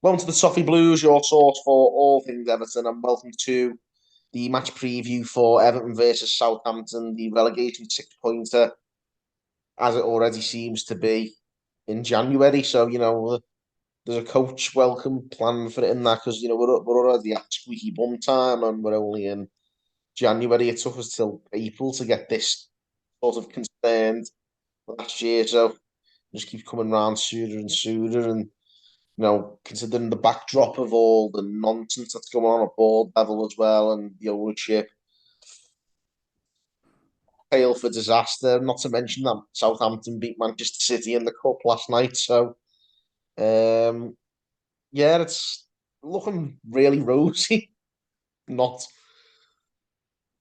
Welcome to the Toffee Blues, your source for all things Everton, and welcome to the match preview for Everton versus Southampton, the relegation six-pointer, as it already seems to be in January. So, there's a coach welcome plan for it in that because, we're already at squeaky bum time and we're only in January. It took us till April to get this sort of concerned last year. So, just keeps coming round sooner and sooner. And considering the backdrop of all the nonsense that's going on at board level as well, and the ownership, hail for disaster. Not to mention that Southampton beat Manchester City in the cup last night. So, yeah, it's looking really rosy. Not,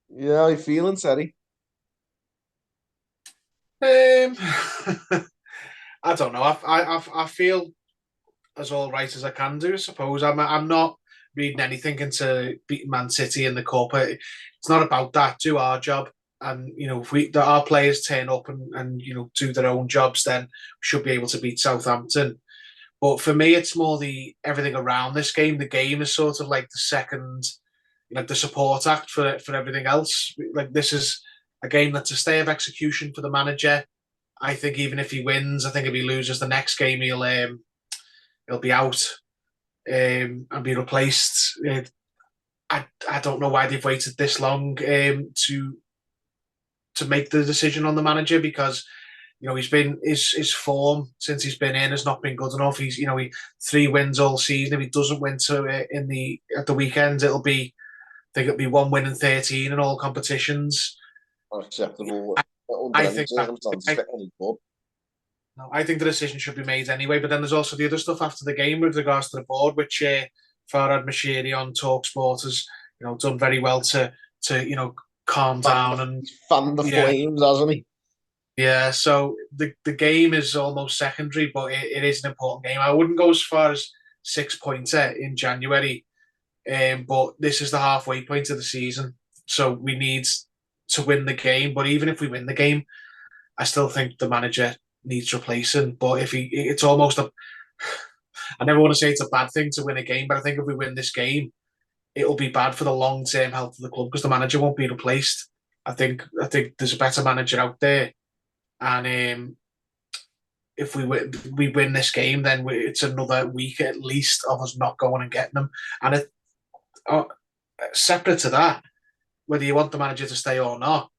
yeah, how you feeling, Terry? I don't know. I feel as all right as I can do. I suppose I'm not reading anything into beating Man City in the cup. It's not about that. Do our job, and if our players turn up and do their own jobs, then we should be able to beat Southampton. But for me, it's more the everything around this game. The game is sort of like the second, like the support act for everything else. Like this is a game that's a stay of execution for the manager. I think even if he wins, I think if he loses the next game, he'll be out and be replaced. I don't know why they've waited this long to make the decision on the manager because he's been his form since he's been in has not been good enough. He 3 wins all season. If he doesn't win at the weekend, it'll be 1 win in 13 in all competitions. Unacceptable I under any think that circumstances for any club. No, I think the decision should be made anyway. But then there's also the other stuff after the game with regards to the board, which Farhad Moshiri on Talksport has done very well to calm down and Fan the yeah, flames, hasn't he? yeah. So the game is almost secondary, but it is an important game. I wouldn't go as far as 6-pointer in January, but this is the halfway point of the season, so we need to win the game. But even if we win the game, I still think the manager needs replacing. But it's almost I never want to say it's a bad thing to win a game, but I think if we win this game, it'll be bad for the long-term health of the club because the manager won't be replaced. I think there's a better manager out there, and if we win this game, then it's another week at least of us not going and getting them. And separate to that, whether you want the manager to stay or not,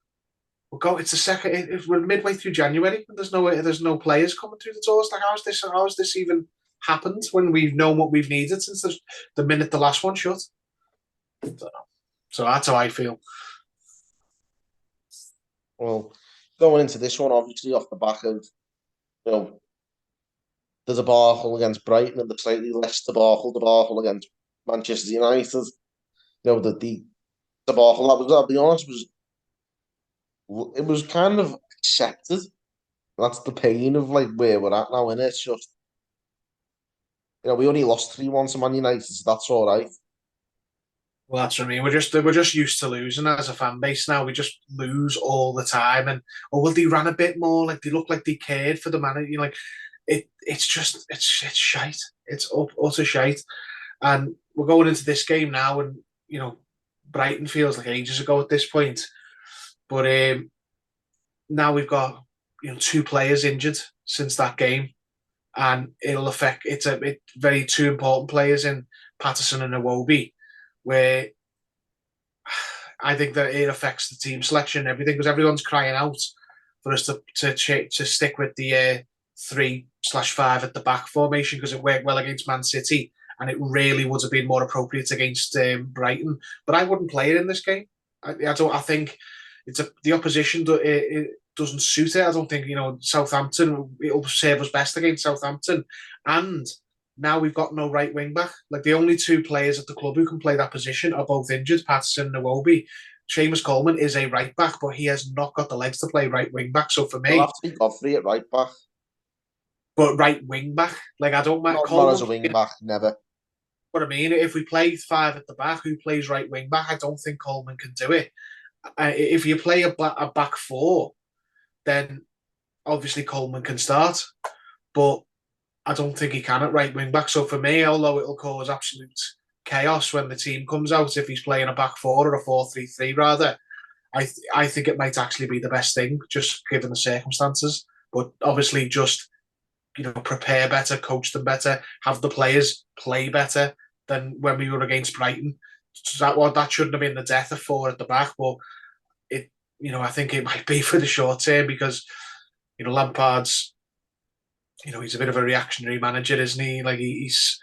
it's the second. We're midway through January, and there's no players coming through the doors. Like how has this even happened when we've known what we've needed since the minute the last one shut? So that's how I feel. Well, going into this one, obviously off the back of the debacle against Brighton and the slightly less debacle against Manchester United. The debacle that was, I'll be honest, was kind of accepted. That's the pain of like where we're at now, and it's just we only lost 3-1 to Man United, so that's all right. Well, that's what I mean. We're just used to losing as a fan base now. We just lose all the time, and they ran a bit more. Like they looked like they cared for the manager. Like it's shite. It's utter shite. And we're going into this game now, and Brighton feels like ages ago at this point. But now we've got 2 players injured since that game, and it'll affect. It's very 2 important players in Patterson and Iwobi, where I think that it affects the team selection and everything because everyone's crying out for us to stick with the 3/5 at the back formation because it worked well against Man City and it really would have been more appropriate against Brighton. But I wouldn't play it in this game. I don't. I think the opposition. It doesn't suit it. I don't think Southampton. It'll serve us best against Southampton, and now we've got no right wing back. Like the only 2 players at the club who can play that position are both injured, Patterson and Iwobi. Seamus Coleman is a right back, but he has not got the legs to play right wing back. So for me, I'll have to be Godfrey at right back, but right wing back, like I don't mind. Not as a wing back, never. What I mean, if we play 5 at the back, who plays right wing back? I don't think Coleman can do it. If you play a back 4, then obviously Coleman can start, but I don't think he can at right wing back. So for me, although it'll cause absolute chaos when the team comes out, if he's playing a back four or a 4-3-3 rather, I think it might actually be the best thing, just given the circumstances. But obviously, just prepare better, coach them better, have the players play better than when we were against Brighton. So that shouldn't have been the death of four at the back, but it I think it might be for the short term because Lampard's he's a bit of a reactionary manager, isn't he? Like he's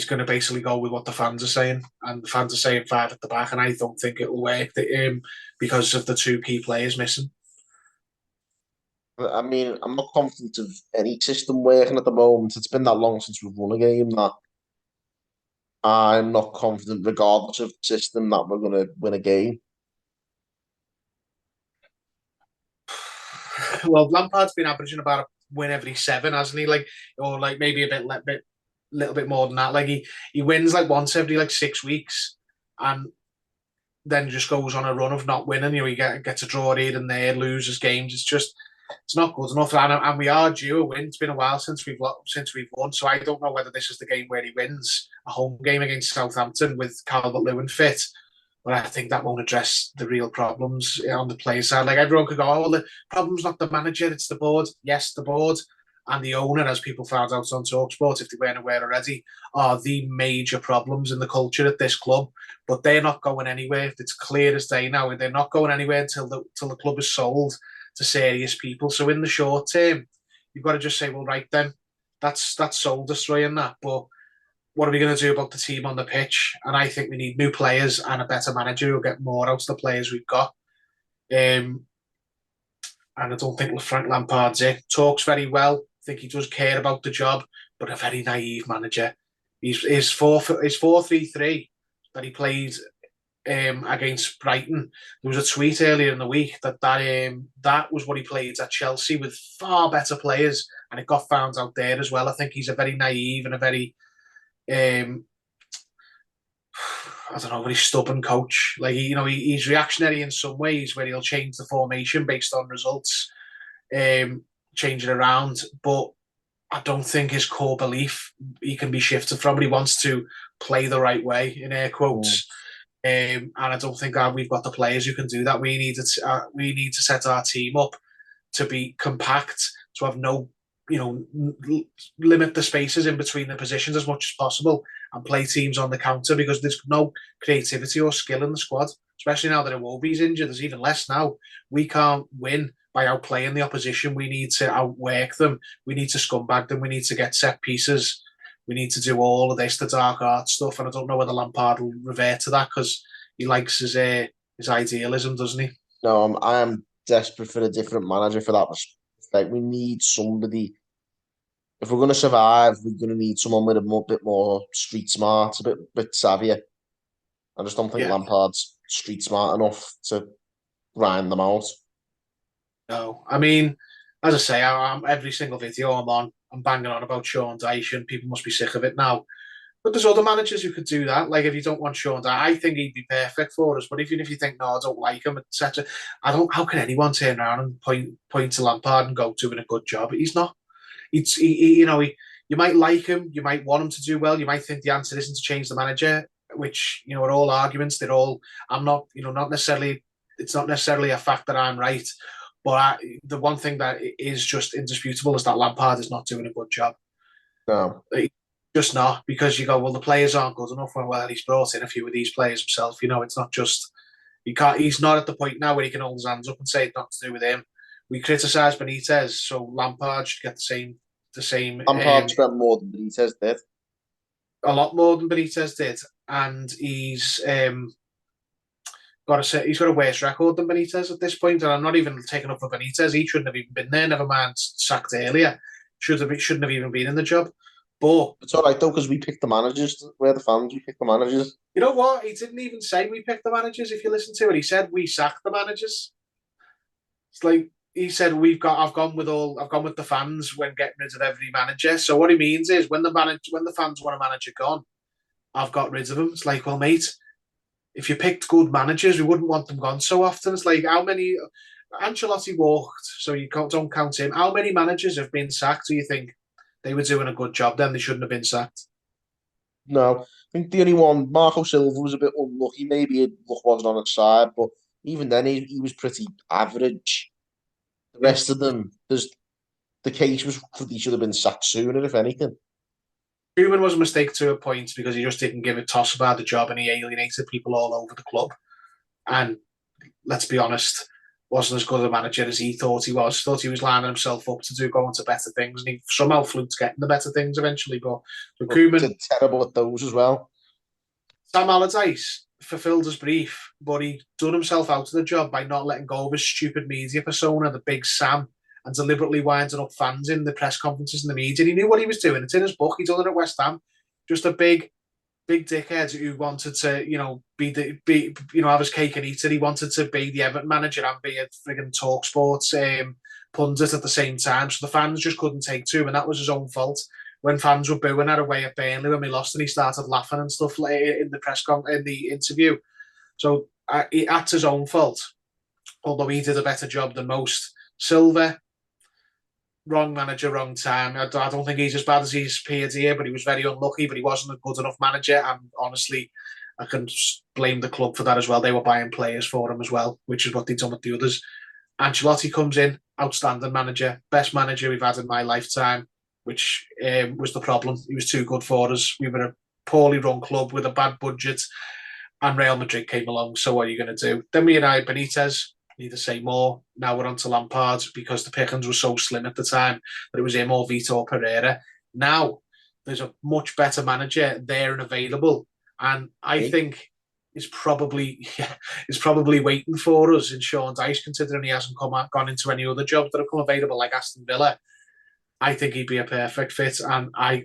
going to basically go with what the fans are saying, and the fans are saying five at the back, and I don't think it will work because of the two key players missing. I mean, I'm not confident of any system working at the moment. It's been that long since we've won a game that I'm not confident, regardless of the system, that we're going to win a game. Well, Lampard's been averaging about a win every 7, hasn't he? Or maybe a little bit more than that. Like he wins like once every like 6 weeks, and then just goes on a run of not winning. He gets a draw here and there, loses games. It's not good enough. And we are due a win. It's been a while since we've won, so I don't know whether this is the game where he wins a home game against Southampton with Calvert-Lewin fit. But I think that won't address the real problems on the player side. Like everyone could go, oh, well, the problem's not the manager, it's the board. Yes, the board and the owner, as people found out on TalkSport, if they weren't aware already, are the major problems in the culture at this club. But they're not going anywhere. It's clear as day now. They're not going anywhere until the club is sold to serious people. So in the short term, you've got to just say, well, right then, that's soul destroying that. But what are we going to do about the team on the pitch? And I think we need new players and a better manager who'll get more out of the players we've got. And I don't think Frank Lampard's it. Talks very well. I think he does care about the job, but a very naive manager. His 4-3-3 that he played against Brighton. There was a tweet earlier in the week that was what he played at Chelsea with far better players, and it got found out there as well. I think he's a very naive and a very I don't know, very stubborn coach. Like he's reactionary in some ways, where he'll change the formation based on results, change it around. But I don't think his core belief he can be shifted from. But he wants to play the right way, in air quotes. And I don't think that we've got the players who can do that. We need to set our team up to be compact, to have no limit the spaces in between the positions as much as possible and play teams on the counter, because there's no creativity or skill in the squad, especially now that Iwobi's injured. There's even less now. We can't win by outplaying the opposition. We need to outwork them. We need to scumbag them. We need to get set pieces. We need to do all of this, the dark art stuff. And I don't know whether Lampard will revert to that because he likes his idealism, doesn't he? No, I am desperate for a different manager for that. Like, we need somebody. If we're going to survive, we're going to need someone with a bit more street smart, a bit savvier. I just don't think Lampard's street smart enough to grind them out. No, I mean, as I say, I'm every single video I'm on, I'm banging on about Sean Dyche, and people must be sick of it now. But there's other managers who could do that. Like, if you don't want Sean Dyche, I think he'd be perfect for us. But even if you think, no, I don't like him, etc., how can anyone turn around and point to Lampard and go, doing a good job? He's not. You might like him, you might want him to do well, you might think the answer isn't to change the manager, which are all arguments. They're all. I'm not. Not necessarily. It's not necessarily a fact that I'm right, but the one thing that is just indisputable is that Lampard is not doing a good job. No, just not, because you go, well, the players aren't good enough. Well, he's brought in a few of these players himself. It's not just. He can't. He's not at the point now where he can hold his hands up and say it's not to do with him. We criticise Benitez, so Lampard should get the same. Lampard spent more than Benitez did. A lot more than Benitez did, and he's got a worse record than Benitez at this point. And I'm not even taking up for Benitez; he shouldn't have even been there. Never mind sacked earlier. Shouldn't have even been in the job. But it's all right though, because we picked the managers. We're the fans. We picked the managers. You know what? He didn't even say we picked the managers. If you listen to it, he said we sacked the managers. It's like he said I've gone with the fans when getting rid of every manager. So what he means is when the fans want a manager gone, I've got rid of them. It's like, well, mate, if you picked good managers, we wouldn't want them gone so often. It's like, how many Ancelotti walked, so you don't count him. How many managers have been sacked? Do you think They were doing a good job then. They shouldn't have been sacked. No, I think the only one, Marco Silva, was a bit unlucky. Maybe his luck wasn't on his side, but even then, he was pretty average. The Yeah. rest of them, the case was that he should have been sacked sooner, if anything. Koeman was a mistake to a point because he just didn't give a toss about the job and he alienated people all over the club. And let's be honest, wasn't as good a manager as he thought he was. Thought he was lining himself up to go on to better things, and he somehow flew to getting the better things eventually. But Koeman, terrible at those as well. Sam Allardyce fulfilled his brief, but he done himself out of the job by not letting go of his stupid media persona, the big Sam, and deliberately winding up fans in the press conferences and the media. He knew what he was doing. It's in his book. He done it at West Ham. Just a big dickhead who wanted to, have his cake and eat it. He wanted to be the Everton manager and be a frigging Talk Sports pundit at the same time. So the fans just couldn't take to him, and that was his own fault. When fans were booing our way at Burnley when we lost, and he started laughing and stuff in the interview. So that's his own fault. Although he did a better job than most. Silva, wrong manager, wrong time. I don't think he's as bad as he's appeared here, but he was very unlucky. But he wasn't a good enough manager, and honestly, I can blame the club for that as well. They were buying players for him as well, which is what they'd done with the others. Ancelotti comes in, outstanding manager, best manager we've had in my lifetime, which was the problem. He was too good for us. We were a poorly run club with a bad budget, and Real Madrid came along. So what are you going to do? Then we had Benitez. Need to say more. Now we're on to Lampard because the pickings were so slim at the time that it was him or Vitor Pereira. Now there's a much better manager there and available, and I think is probably waiting for us in Sean Dyche, considering he hasn't gone into any other jobs that have come available like Aston Villa. I think he'd be a perfect fit, and I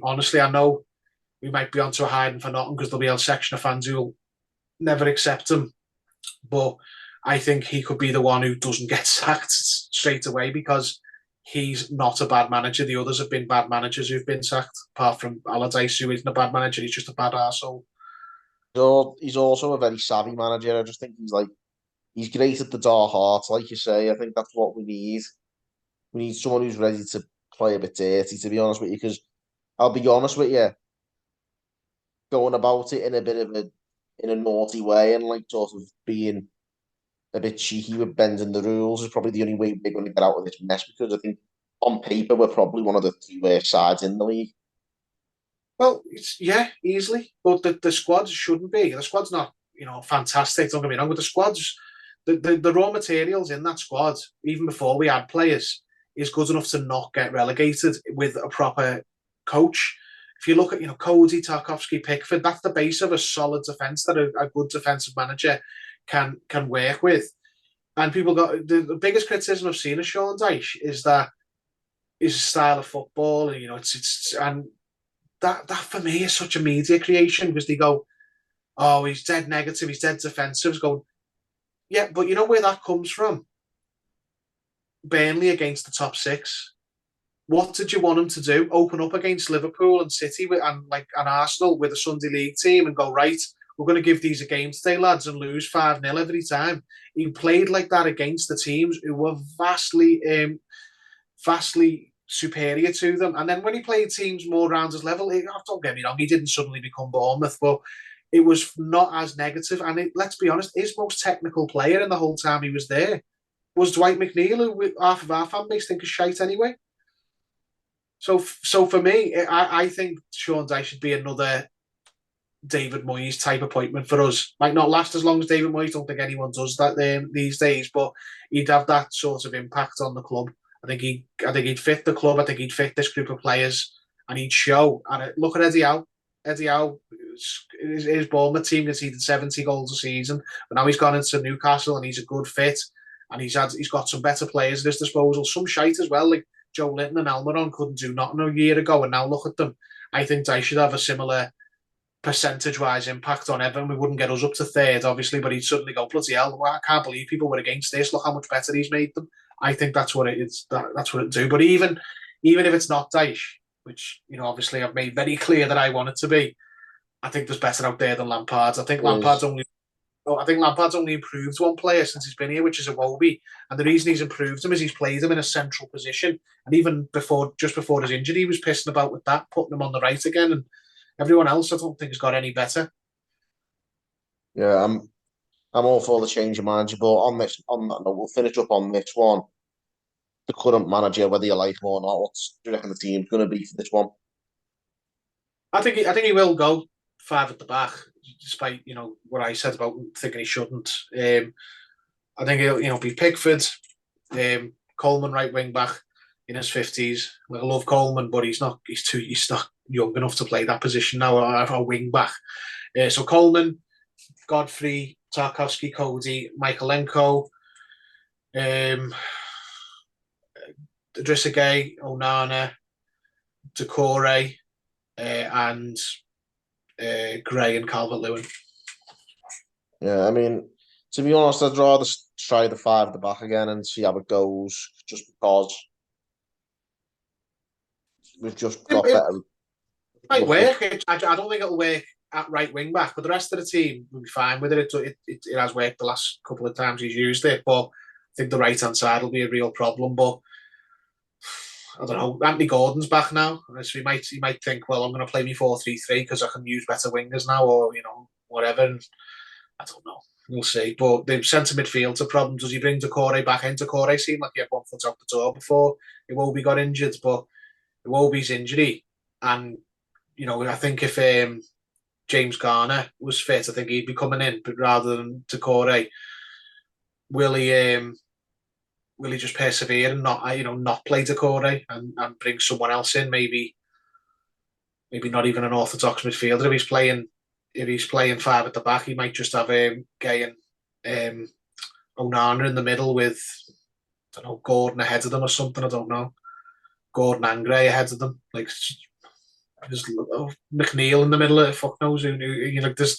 know we might be onto a hiding for nothing because there'll be a section of fans who'll never accept him, but I think he could be the one who doesn't get sacked straight away because he's not a bad manager. The others have been bad managers who've been sacked, apart from Allardyce, who isn't a bad manager. He's just a bad arsehole. He's also a very savvy manager. I just think he's great at the dark hearts, like you say. I think that's what we need. We need someone who's ready to play a bit dirty, to be honest with you, because I'll be honest with you, going about it in a naughty way and like sort of being a bit cheeky with bending the rules is probably the only way we're going to get out of this mess, because I think on paper we're probably one of the three worst sides in the league. Well, easily, but the squad shouldn't be. The squad's not, fantastic. Don't get me wrong, but the squad's the raw materials in that squad, even before we had players, is good enough to not get relegated with a proper coach. If you look at, Cody, Tarkowski, Pickford, that's the base of a solid defence that a good defensive manager can work with. And people got the biggest criticism I've seen of Sean Dyche is that his style of football, and it's and that for me is such a media creation, because they go, oh, he's dead negative, he's dead defensive. It's going, yeah, but you know where that comes from? Burnley against the top six. What did you want him to do? Open up against Liverpool and City and Arsenal with a Sunday League team and go, right, we're going to give these a game today, lads, and lose 5-0 every time. He played like that against the teams who were vastly superior to them. And then when he played teams more around his level, don't get me wrong, he didn't suddenly become Bournemouth, but it was not as negative. And let's be honest, his most technical player in the whole time he was there was Dwight McNeil, who half of our fan base think is shite anyway. So for me, I think Sean Dyche should be another David Moyes type appointment for us. Might not last as long as David Moyes. Don't think anyone does that these days, but he'd have that sort of impact on the club. I think he'd fit the club. I think he'd fit this group of players, and he'd show. And look at Eddie Howe. Eddie Howe, his Bournemouth team conceded 70 goals a season, but now he's gone into Newcastle and he's a good fit, and he's got some better players at his disposal. Some shite as well, like Joe Linton and Almiron couldn't do nothing a year ago, and now look at them. I think they should have a similar percentage-wise impact on Everton. We wouldn't get us up to third, obviously, but he'd suddenly go, bloody hell, I can't believe people were against this. Look how much better he's made them. I think that's what it is. That's what it do. But even if it's not Dyche, which, obviously I've made very clear that I want it to be, I think there's better out there than Lampard. I think Lampard's only I think Lampard's only improved one player since he's been here, which is Iwobi. And the reason he's improved him is he's played him in a central position. And even just before his injury, he was pissing about with that, putting him on the right again. And everyone else, I don't think, has got any better. Yeah, I'm all for the change of manager, but on that note, we'll finish up on this one. The current manager, whether you like him or not, what do you reckon the team's going to be for this one? I think he will go five at the back, despite what I said about thinking he shouldn't. I think he'll be Pickford, Coleman right wing back in his 50s. Like, I love Coleman, but he's not young enough to play that position now, a wing back. So Coleman, Godfrey, Tarkowski, Cody, Michaelenko, Idrissa Gueye, Onana, Decore, and Gray and Calvert-Lewin. Yeah, I mean, to be honest, I'd rather try the five at the back again and see how it goes, just because we've just got better. It might work. I don't think it'll work at right wing back, but the rest of the team will be fine with it. It has worked the last couple of times he's used it, but I think the right hand side will be a real problem. But I don't know. Anthony Gordon's back now, so he might think, well, I'm going to play me 4-3-3 because I can use better wingers now, or whatever. And I don't know. We'll see. But the centre midfield's a problem. Does he bring Decore back in? Decore seemed like he had one foot out the door before Iwobi got injured, but Iwobi's injury, and I think if James Garner was fit, I think he'd be coming in, but rather than Decore, will he just persevere and not play Decore and bring someone else in? Maybe not even an orthodox midfielder. If he's playing five at the back, he might just have Gay and Onana in the middle with, I don't know, Gordon ahead of them or something. I don't know. Gordon and Gray ahead of them. Like, there's McNeil in the middle of fuck knows who. There's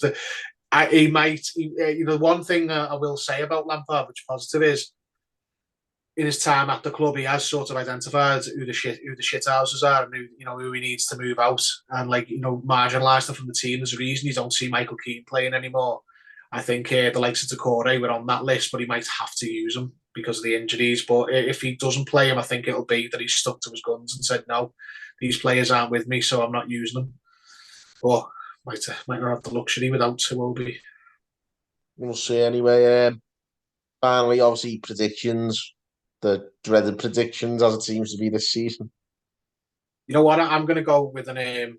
one thing I will say about Lampard, which is positive, is in his time at the club, he has sort of identified who the shit houses are and who he needs to move out and marginalise them from the team. There's a reason you don't see Michael Keane playing anymore. I think the likes of Decore were on that list, but he might have to use them because of the injuries. But if he doesn't play him, I think it'll be that he's stuck to his guns and said, no, these players aren't with me, so I'm not using them. Or might not have the luxury without Iwobi. We'll see anyway. Finally, obviously, predictions. The dreaded predictions, as it seems to be this season. You know what? I'm going to go with a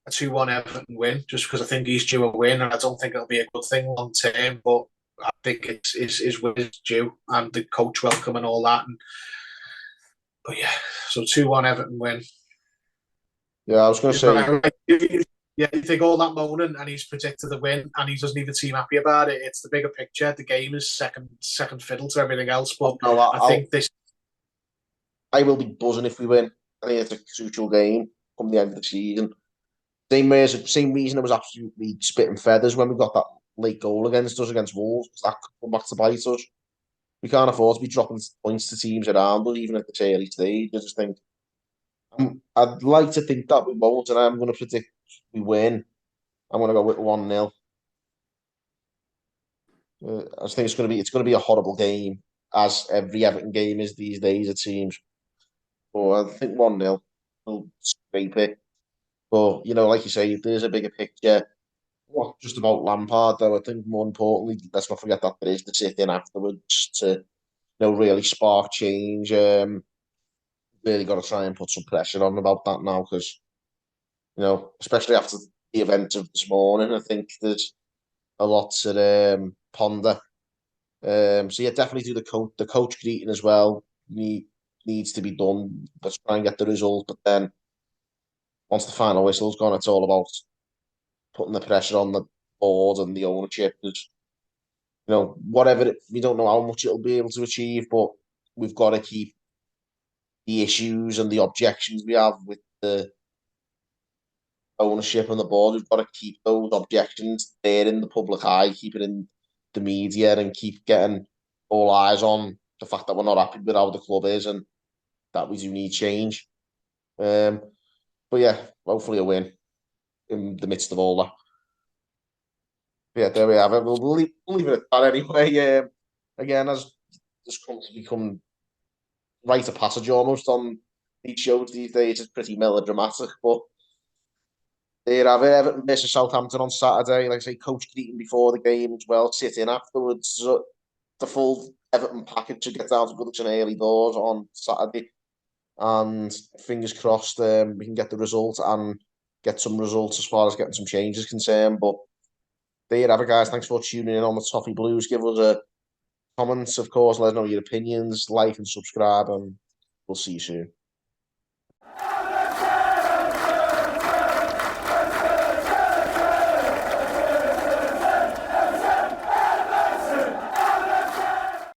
2-1 Everton win, just because I think he's due a win, and I don't think it'll be a good thing long term. But I think his win is due, and the coach welcome and all that. But yeah, so 2-1 Everton win. Yeah, I was going to say. Yeah, you think all that moaning, and he's predicted the win, and he doesn't even seem happy about it. It's the bigger picture. The game is second fiddle to everything else. But no, I think this. I will be buzzing if we win. I think it's a crucial game come the end of the season. Same reason it was absolutely spitting feathers when we got that late goal against us against Wolves. That could come back to bite us. We can't afford to be dropping points to teams around us, even at this early stage. I just think I'd like to think that we won't, and I'm going to predict we win. I'm going to go with 1-0. I just think it's going to be a horrible game, as every Everton game is these days, it seems. But I think 1-0 will scrape it. But like you say, there's a bigger picture. Not just about Lampard, though. I think more importantly, let's not forget that there is the sit in afterwards to really spark change. Really got to try and put some pressure on about that now because especially after the event of this morning, I think there's a lot to ponder. So yeah, definitely do the coach greeting as well. Needs to be done. Let's try and get the result. But then once the final whistle's gone, it's all about putting the pressure on the board and the ownership. There's, whatever we don't know how much it'll be able to achieve, but we've got to keep the issues and the objections we have with the ownership on the board. We've got to keep those objections there in the public eye, keep it in the media, and keep getting all eyes on the fact that we're not happy with how the club is and that we do need change. But yeah, hopefully a win in the midst of all that. Yeah, there we have it. We'll leave it at that anyway. Again, as this comes to become rite of passage almost on these shows these days, it's pretty melodramatic. But there you have it. Everton versus Southampton on Saturday. Like I say, coach greeting before the game as well. Sit in afterwards. So the full Everton package to get down to Goodison early doors on Saturday. And fingers crossed we can get the result and get some results as far as getting some changes concerned. But there you have it, guys. Thanks for tuning in on the Toffee Blues. Give us a comments, of course. Let us know your opinions, like and subscribe, and we'll see you soon.